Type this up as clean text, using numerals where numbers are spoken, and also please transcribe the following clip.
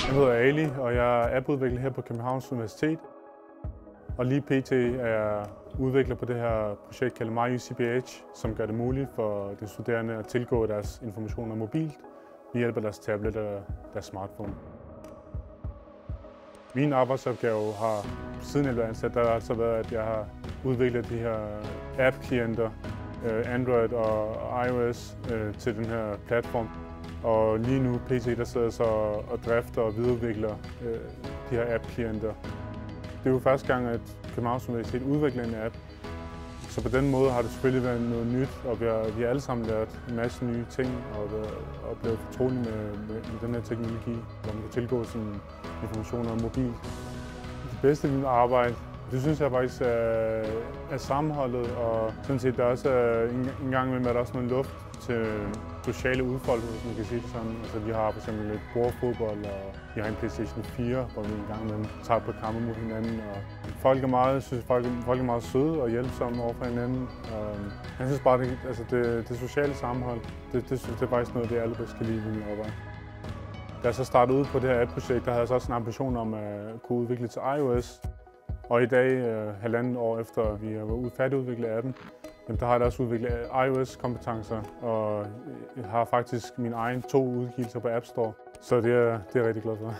Jeg hedder Ali, og jeg er appudvikler her på Københavns Universitet. Og lige pt. er jeg udvikler på det her projekt kaldet MyUCPH, som gør det muligt for de studerende at tilgå deres informationer mobilt ved hjælp af deres tablet eller deres smartphone. Min arbejdsopgave har siden jeg blev ansat, der har altså været, at jeg har udviklet de her app-klienter, Android og iOS, til den her platform. Og lige nu pt. Der sidder jeg så og drifter og videreudvikler de her app-klienter. Det er jo første gang, at Københavns Universitet udvikler en app. Så på den måde har det selvfølgelig været noget nyt, og vi har alle sammen lært en masse nye ting og blevet fortrolige med den her teknologi, hvor man kan tilgå sine informationer mobilt. Det bedste ved mit arbejde, det synes jeg faktisk er sammenholdet, og sådan set der er også en gang imellem, at der også noget luft til sociale udfoldelser, hvis man kan sige det sådan. Altså, vi har for eksempel lidt bordfodbold, og vi har en PlayStation 4, hvor vi en gang imellem tager på kampe mod hinanden. Og folk er meget søde og hjælpsomme over for hinanden. Jeg synes bare, det sociale sammenhold, det er faktisk noget, det jeg allerbedst kan lide ved mit arbejde. Da jeg så startede ud på det her app-projekt, der havde jeg så også en ambition om at kunne udvikle til iOS. Og i dag, halvandet år efter vi var færdigudviklet appen, der har jeg også udviklet iOS-kompetencer, og jeg har faktisk mine egne 2 udgivelser på App Store, så det er jeg rigtig glad for.